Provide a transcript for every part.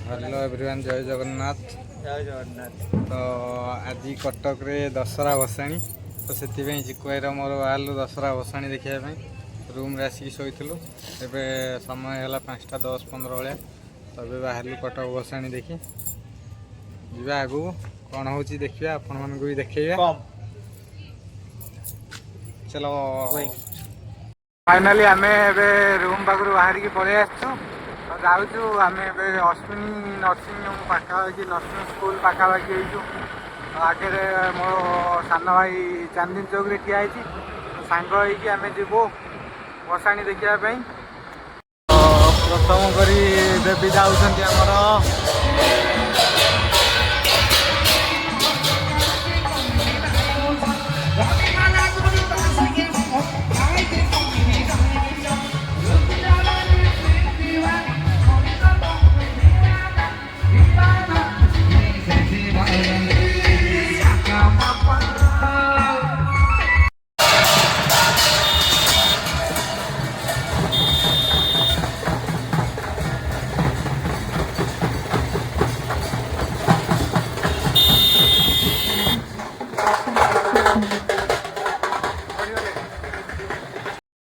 Hello everyone, जय जगन्नाथ। जय जगन्नाथ। तो आज कटक रे दशहरा भसाणी, तो से चिकु भाई मोर बाहर दशहरा भसाणी देखा रूम रे आसिक शोलु। एवं समय है 5टा 10-15 भाया, तो ये बाहर कटक भसाणी देखी जा आगू कौन हो देखा आपण मन को भी देखा। चलो फाइनाली आम रूम पाखु बाहर की पलि आसचु। जाऊँ आम अश्विनी नर्सिंग होम पाखापाखि नर्सिंग स्कूल पाखापाखि आगे मो सान भाई चांदनी चौक रे ठिया सांग होगी आम जीवु भसाणी देखापी। प्रथम करी देवी जाऊँच आमर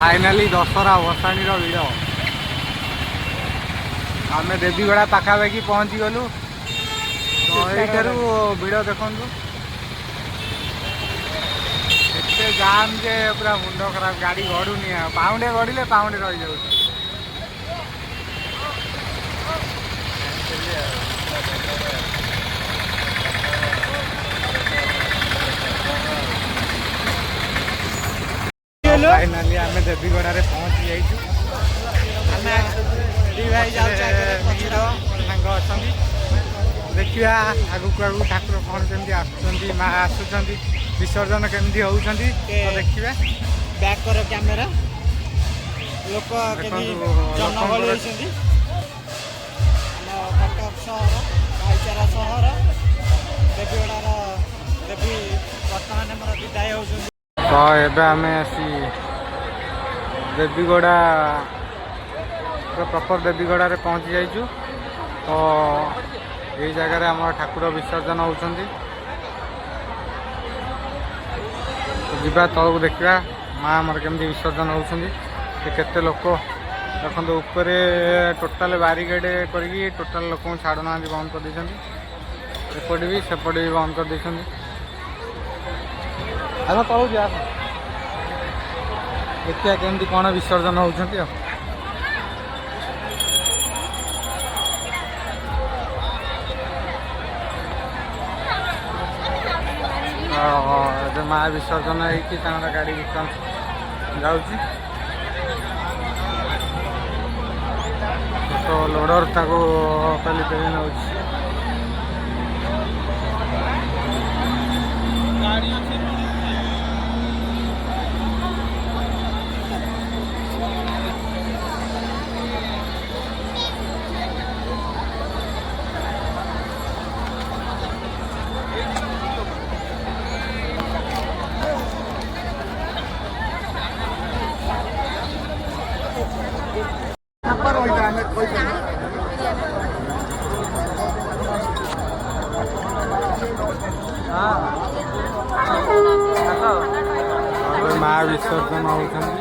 फाइनाली दशहरा भसाणी भिड़ आम देवीगड़ा पाखापाखि पहुँची गलु। तो यू भिड़ देखु एते जाम जे पूरा मुंड खराब, गाड़ी गड़ुनी पाउंडे गड़िले पाउंडे रही जाऊँ। फाइनाली आम देवीगड़ा पहुँची जाइए। सांग अच्छा देखा आगक आगू ठाकुर कौन केमती आसुँच माँ आसुँच विसर्जन केमती होती देखा। बैक कर कैमेरा लोक जनगहली होती कटक सहर भाईचारा सहर देवीगड़ार देवी बर्तमान आम विदाय होती। तो एबे आम आसी देवीगड़ा प्रॉपर देवीगड़ा रे पहुँची जाइचु। तो यही जगह आम ठाकुर विसर्जन होती। जीवा तलू देखा माँ आमर केमती विसर्जन होती। केते लोक देखो ऊपर टोटाल बारिकेड करके टोटाल लोक छाड़ना बंद कर देछंती। एपटे भी सेपटे भी बंद कर देछंती। आम तलू जा देखिए केमती कौन विसर्जन होती। माँ विसर्जन होकर गाड़ी जाऊँगी। तो लोडर ताको पेली पेली नौ माँ विसर्जन होती।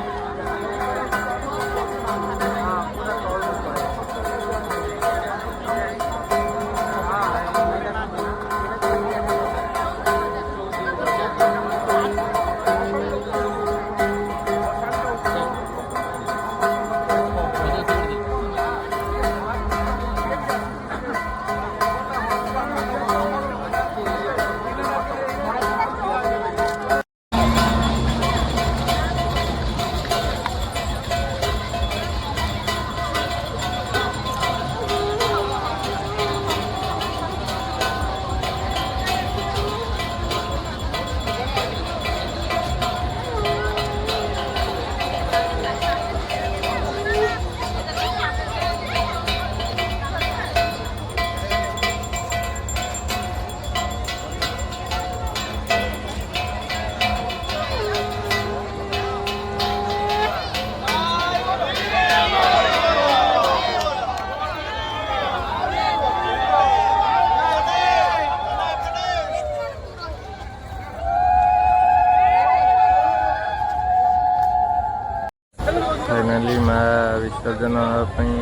ବିସର୍ଜନ ହେବା ପାଇଁ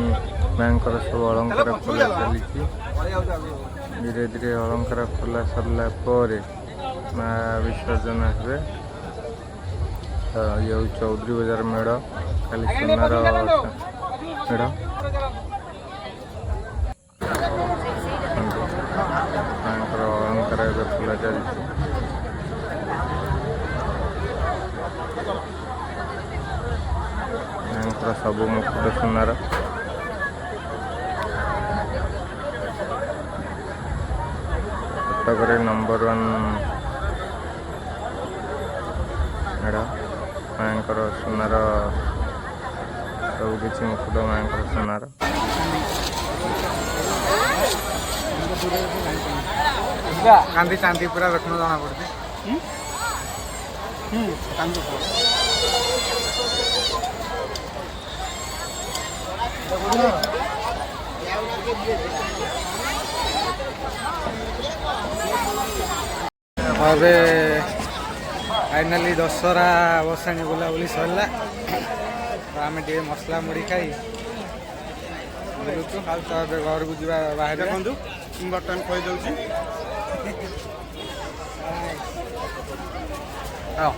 ମାଙ୍କର ସବୁ ଅଳଙ୍କାର ଖୋଲା ଚାଲିଛି। ଧୀରେ ଧୀରେ ଅଳଙ୍କାର ଖୋଲା ସରିଲା ପରେ ମା ବିସର୍ଜନ ହେବେ। ଇଏ ହେଉଛି ଚୌଧୁରୀ ବଜାର ମେଢ଼, ଖାଲି ସୁନାର ମେଢ଼। ମାଙ୍କର ଅଳଙ୍କାର ଏବେ ଖୋଲା ଚାଲିଛି। ମାଙ୍କର ସବୁ ମୁକୁଟ ସୁନାର। କଟକରେ ନମ୍ବର 1 ମେଢ଼। ମାଙ୍କର ସୁନାର ସବୁ କିଛି ମୁକୁଟ ମାଙ୍କର ସୁନାର। ଚାନ୍ଦି ଚାନ୍ଦି ପୁରା ଦେଖୁନ ଜଣା ପଡୁଛି। ଏବେ ଫାଇନାଲି ଦଶହରା ବସାଣି ବୁଲାବୁଲି ସରିଲା। ଆମେ ଟିକେ ମସଲା ମୁଢ଼ି ଖାଇ ବୁଲୁଛୁ। ଆଉ ତ ଏବେ ଘରକୁ ଯିବା ବାହାରେ। ଦେଖନ୍ତୁ ମୁଁ ବର୍ତ୍ତମାନ କହିଦେଉଛି। ହଁ।